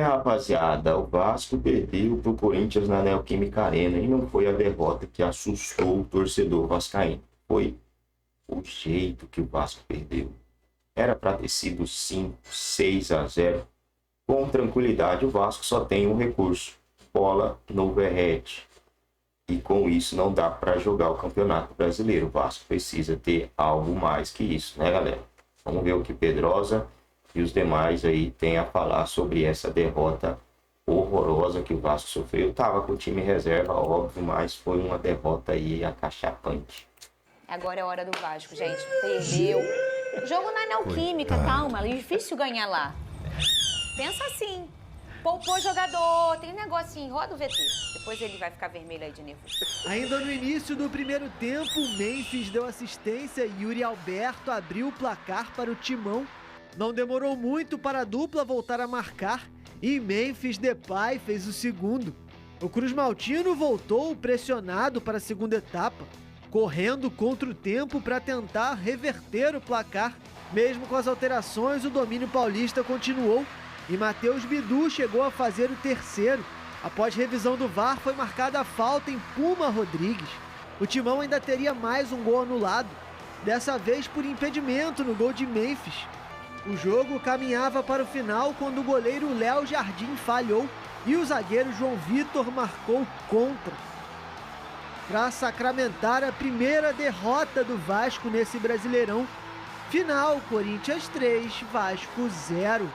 Rapaziada, o Vasco perdeu pro Corinthians na Neoquímica Arena e não foi a derrota que assustou o torcedor vascaíno. Foi o jeito que o Vasco perdeu. Era para ter sido 5, 6-0. Com tranquilidade, o Vasco só tem um recurso: bola no Verratti. E com isso não dá para jogar o Campeonato Brasileiro. O Vasco precisa ter algo mais que isso, né, galera? Vamos ver o que Pedrosa e os demais aí têm a falar sobre essa derrota horrorosa que o Vasco sofreu. Tava com o time reserva, óbvio, mas foi uma derrota aí acachapante. Agora é hora do Vasco, gente. Perdeu. Jogo na Neoquímica, calma. É difícil ganhar lá. Pensa assim. Poupou jogador, tem um negocinho, roda o VT. Depois ele vai ficar vermelho aí de nervoso. Ainda no início do primeiro tempo, o Memphis deu assistência e Yuri Alberto abriu o placar para o Timão. Não demorou muito para a dupla voltar a marcar e Memphis Depay fez o segundo. O Cruz Maltino voltou pressionado para a segunda etapa, correndo contra o tempo para tentar reverter o placar. Mesmo com as alterações, o domínio paulista continuou e Matheus Bidu chegou a fazer o terceiro. Após revisão do VAR, foi marcada a falta em Puma Rodrigues. O Timão ainda teria mais um gol anulado, dessa vez por impedimento no gol de Memphis. O jogo caminhava para o final quando o goleiro Léo Jardim falhou e o zagueiro João Vitor marcou contra, para sacramentar a primeira derrota do Vasco nesse Brasileirão. Final, Corinthians 3, Vasco 0.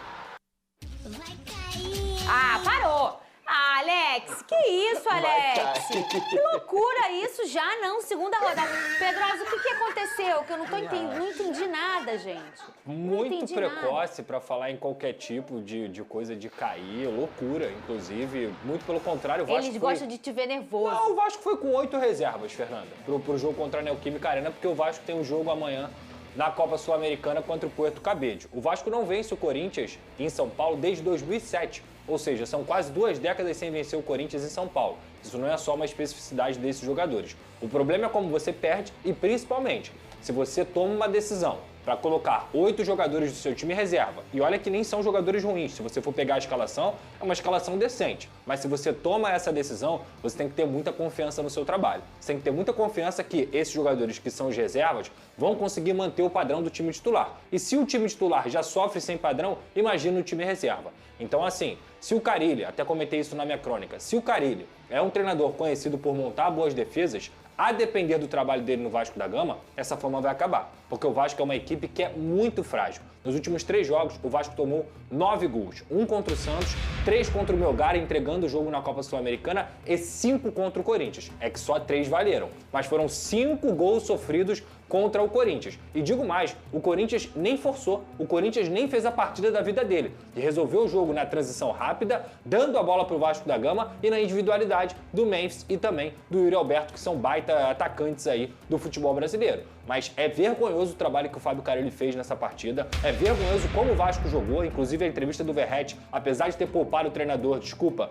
Ah, parou! Ah, Alex, que isso, Alex? Que loucura isso, já não, segunda rodada. Pedrosa, o que aconteceu? Que eu não entendi nada, gente. Muito precoce para falar em qualquer tipo de coisa de cair, loucura, inclusive. Muito pelo contrário, o Vasco Eles gostam de te ver nervoso. Não, o Vasco foi com 8 reservas, Fernanda, pro jogo contra a Neoquímica Arena, porque o Vasco tem um jogo amanhã na Copa Sul-Americana contra o Puerto Cabello. O Vasco não vence o Corinthians em São Paulo desde 2007. Ou seja, são quase 2 décadas sem vencer o Corinthians em São Paulo. Isso não é só uma especificidade desses jogadores. O problema é como você perde e, principalmente, se você toma uma decisão para colocar 8 jogadores do seu time reserva, e olha que nem são jogadores ruins, se você for pegar a escalação, é uma escalação decente, mas se você toma essa decisão, você tem que ter muita confiança no seu trabalho. Você tem que ter muita confiança que esses jogadores que são os reservas vão conseguir manter o padrão do time titular. E se o time titular já sofre sem padrão, imagina o time reserva. Então, assim, se o Carille, até comentei isso na minha crônica, se o Carille é um treinador conhecido por montar boas defesas, a depender do trabalho dele no Vasco da Gama, essa forma vai acabar. Porque o Vasco é uma equipe que é muito frágil. Nos últimos 3 jogos, o Vasco tomou 9 gols. 1 contra o Santos, 3 contra o Melgar, entregando o jogo na Copa Sul-Americana, e 5 contra o Corinthians. É que só 3 valeram. Mas foram 5 gols sofridos contra o Corinthians. E digo mais, o Corinthians nem forçou, o Corinthians nem fez a partida da vida dele. E resolveu o jogo na transição rápida, dando a bola para o Vasco da Gama e na individualidade do Memphis e também do Yuri Alberto, que são baita atacantes aí do futebol brasileiro. Mas é vergonhoso o trabalho que o Fábio Carille fez nessa partida, é vergonhoso como o Vasco jogou, inclusive a entrevista do Verratti, apesar de ter poupado o treinador, desculpa,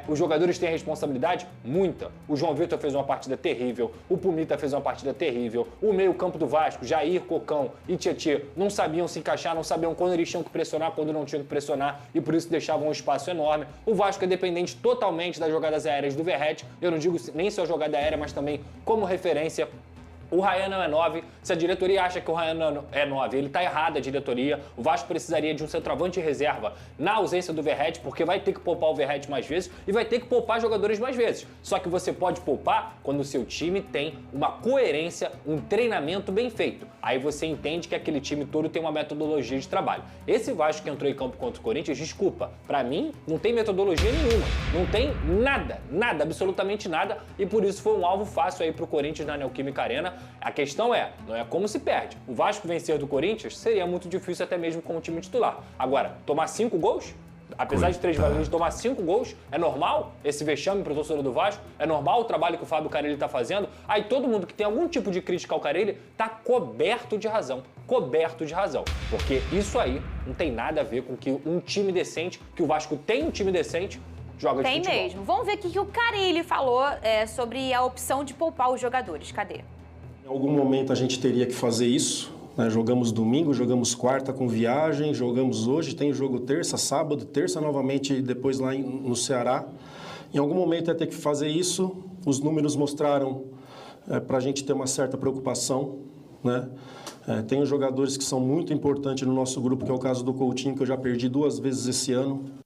os jogadores têm responsabilidade? Muita. O João Vitor fez uma partida terrível, o Pumita fez uma partida terrível, o meio-campo do Vasco, Jair, Cocão e Tietê, não sabiam se encaixar, não sabiam quando eles tinham que pressionar, quando não tinham que pressionar, e por isso deixavam um espaço enorme. O Vasco é dependente totalmente das jogadas aéreas do Verratti, eu não digo nem só jogada aérea, mas também como referência. O Ryan não é 9, se a diretoria acha que o Ryan não é 9, ele tá errado, a diretoria. O Vasco precisaria de um centroavante reserva na ausência do Verratti, porque vai ter que poupar o Verratti mais vezes e vai ter que poupar jogadores mais vezes. Só que você pode poupar quando o seu time tem uma coerência, um treinamento bem feito. Aí você entende que aquele time todo tem uma metodologia de trabalho. Esse Vasco que entrou em campo contra o Corinthians, desculpa, pra mim não tem metodologia nenhuma, não tem nada, absolutamente nada, e por isso foi um alvo fácil aí pro Corinthians na Neoquímica Arena. A questão não é como se perde. O Vasco vencer do Corinthians seria muito difícil até mesmo com o time titular. Agora, tomar 5 gols? Apesar de 3 valores, tomar 5 gols, é normal esse vexame pro torcedor do Vasco? É normal o trabalho que o Fábio Carille tá fazendo? Aí todo mundo que tem algum tipo de crítica ao Carille tá coberto de razão. Porque isso aí não tem nada a ver com que um time decente, que o Vasco tem um time decente, joga de futebol. Tem mesmo. Vamos ver o que o Carille falou sobre a opção de poupar os jogadores. Cadê? Em algum momento a gente teria que fazer isso, né? Jogamos domingo, jogamos quarta com viagem, jogamos hoje, tem jogo terça, sábado, terça novamente depois lá no Ceará. Em algum momento ia ter que fazer isso, os números mostraram para a gente ter uma certa preocupação, né? Tem jogadores que são muito importantes no nosso grupo, que é o caso do Coutinho, que eu já perdi 2 vezes esse ano.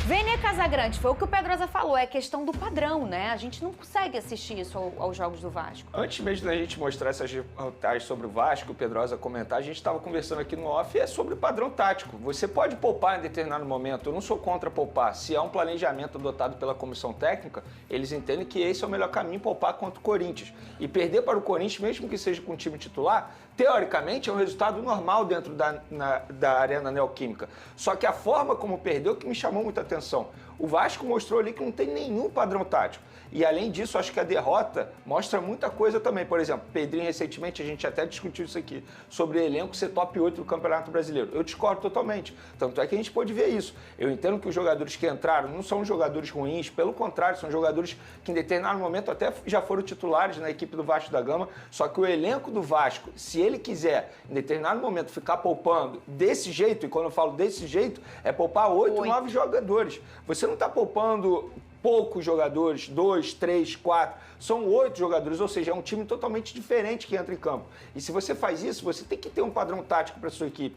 Vene Casagrande, foi o que o Pedrosa falou, é questão do padrão, né? A gente não consegue assistir isso aos jogos do Vasco. Antes mesmo da gente mostrar essas reportagens sobre o Vasco, o Pedrosa comentar, a gente estava conversando aqui no off, é sobre o padrão tático. Você pode poupar em determinado momento, eu não sou contra poupar. Se há um planejamento adotado pela comissão técnica, eles entendem que esse é o melhor caminho, poupar contra o Corinthians. E perder para o Corinthians, mesmo que seja com o time titular, teoricamente é um resultado normal dentro da Arena Neoquímica. Só que a forma como perdeu que me chamou muita atenção. O Vasco mostrou ali que não tem nenhum padrão tático. E além disso, acho que a derrota mostra muita coisa também. Por exemplo, Pedrinho, recentemente, a gente até discutiu isso aqui, sobre o elenco ser top 8 do Campeonato Brasileiro. Eu discordo totalmente. Tanto é que a gente pôde ver isso. Eu entendo que os jogadores que entraram não são jogadores ruins, pelo contrário, são jogadores que em determinado momento até já foram titulares na equipe do Vasco da Gama. Só que o elenco do Vasco, se ele quiser, em determinado momento, ficar poupando desse jeito, e quando eu falo desse jeito, é poupar 8, 9 jogadores. Você não está poupando poucos jogadores, 2, 3, 4, são 8 jogadores, ou seja, é um time totalmente diferente que entra em campo. E se você faz isso, você tem que ter um padrão tático para a sua equipe,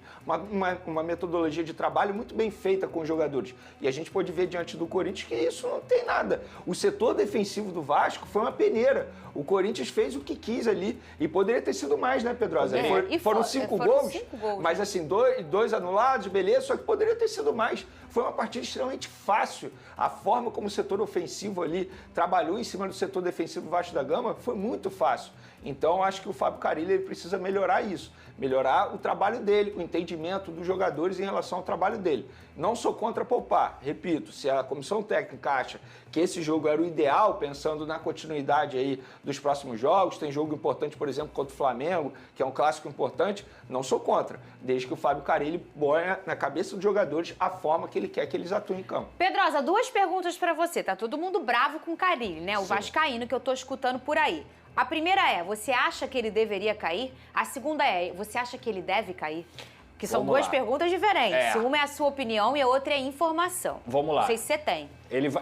uma metodologia de trabalho muito bem feita com os jogadores. E a gente pode ver diante do Corinthians que isso não tem nada. O setor defensivo do Vasco foi uma peneira. O Corinthians fez o que quis ali e poderia ter sido mais, né, Pedrosa? Foram 5 gols, mas assim, 2 anulados, beleza, só que poderia ter sido mais. Foi uma partida extremamente fácil. A forma como o setor ofensivo ali trabalhou em cima do setor defensivo do Vasco da Gama foi muito fácil. Então, acho que o Fábio Carille ele precisa melhorar isso. Melhorar o trabalho dele, o entendimento dos jogadores em relação ao trabalho dele. Não sou contra poupar. Repito, se a comissão técnica acha que esse jogo era o ideal, pensando na continuidade aí dos próximos jogos, tem jogo importante, por exemplo, contra o Flamengo, que é um clássico importante, não sou contra. Desde que o Fábio Carille ponha na cabeça dos jogadores a forma que ele quer que eles atuem em campo. Pedrosa, 2 perguntas para você. Tá todo mundo bravo com o Carille, né? O vascaíno que eu tô escutando por aí. A primeira é, você acha que ele deveria cair? A segunda é, você acha que ele deve cair? Que são duas perguntas diferentes. Uma é a sua opinião e a outra é informação. Vamos lá. Não sei se você tem.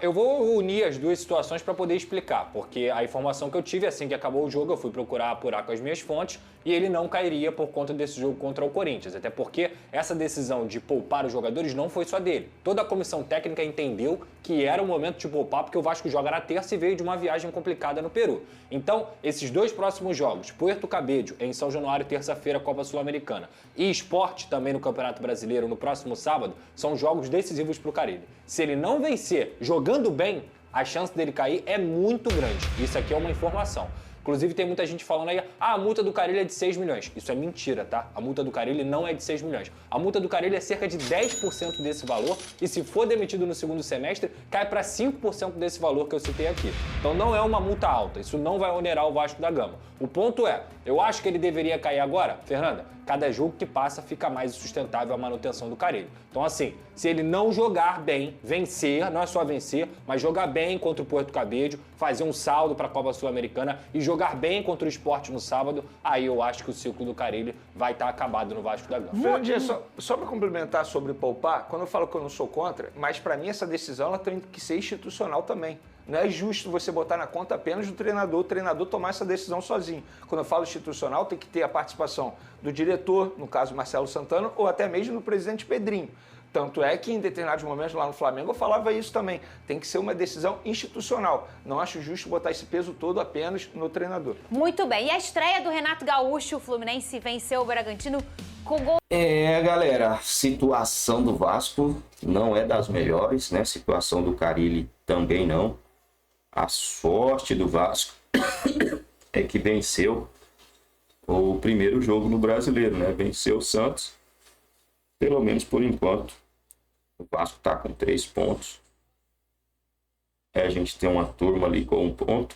Eu vou unir as duas situações para poder explicar, porque a informação que eu tive assim que acabou o jogo, eu fui procurar apurar com as minhas fontes e ele não cairia por conta desse jogo contra o Corinthians, até porque essa decisão de poupar os jogadores não foi só dele. Toda a comissão técnica entendeu que era o momento de poupar, porque o Vasco joga na terça e veio de uma viagem complicada no Peru. Então, esses 2 próximos jogos, Puerto Cabello em São Januário, terça-feira, Copa Sul-Americana, e Sport também no Campeonato Brasileiro no próximo sábado, são jogos decisivos para o Carille. Se ele não vencer jogando bem, a chance dele cair é muito grande. Isso aqui é uma informação. Inclusive, tem muita gente falando aí, a multa do Carille é de 6 milhões. Isso é mentira, tá? A multa do Carille não é de 6 milhões. A multa do Carille é cerca de 10% desse valor e se for demitido no segundo semestre, cai para 5% desse valor que eu citei aqui. Então não é uma multa alta, isso não vai onerar o Vasco da Gama. O ponto é, eu acho que ele deveria cair agora, Fernanda, cada jogo que passa fica mais sustentável a manutenção do Carille. Então assim, se ele não jogar bem, vencer, não é só vencer, mas jogar bem contra o Puerto Cabello, fazer um saldo para a Copa Sul-Americana e jogar bem contra o Sport no sábado, aí eu acho que o ciclo do Carille vai estar acabado no Vasco da Gama. Fernandinha, só para complementar sobre poupar, quando eu falo que eu não sou contra, mas para mim essa decisão ela tem que ser institucional também. Não é justo você botar na conta apenas do treinador, o treinador tomar essa decisão sozinho. Quando eu falo institucional, tem que ter a participação do diretor, no caso Marcelo Santana, ou até mesmo do presidente Pedrinho. Tanto é que em determinados momentos lá no Flamengo eu falava isso também. Tem que ser uma decisão institucional. Não acho justo botar esse peso todo apenas no treinador. Muito bem. E a estreia do Renato Gaúcho, o Fluminense venceu o Bragantino com gol. Galera, a situação do Vasco não é das melhores, né? A situação do Carille também não. A sorte do Vasco é que venceu o primeiro jogo no Brasileiro, né? Venceu o Santos, pelo menos por enquanto. O Vasco está com 3 pontos. A gente tem uma turma ali com 1 ponto.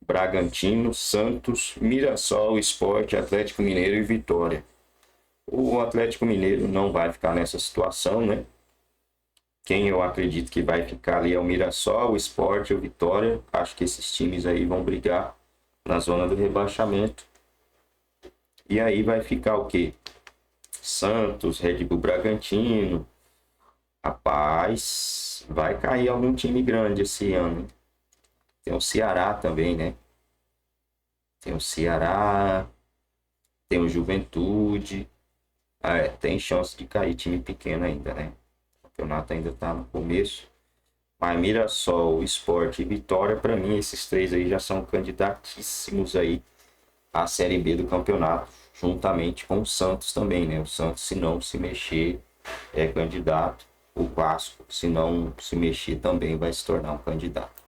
Bragantino, Santos, Mirassol, Sport, Atlético Mineiro e Vitória. O Atlético Mineiro não vai ficar nessa situação, né? Quem eu acredito que vai ficar ali é o Mirassol, o Sport e o Vitória. Acho que esses times aí vão brigar na zona do rebaixamento. E aí vai ficar o quê? Santos, Red Bull Bragantino. Rapaz, vai cair algum time grande esse ano, hein? Tem o Ceará também, né? Tem o Ceará, tem o Juventude. Tem chance de cair time pequeno ainda, né? O campeonato ainda tá no começo. Mas Mirassol, Sport e Vitória, para mim, esses 3 aí já são candidatíssimos aí à Série B do campeonato, juntamente com o Santos também, né? O Santos, se não se mexer, é candidato. O Vasco, se não se mexer, também vai se tornar um candidato.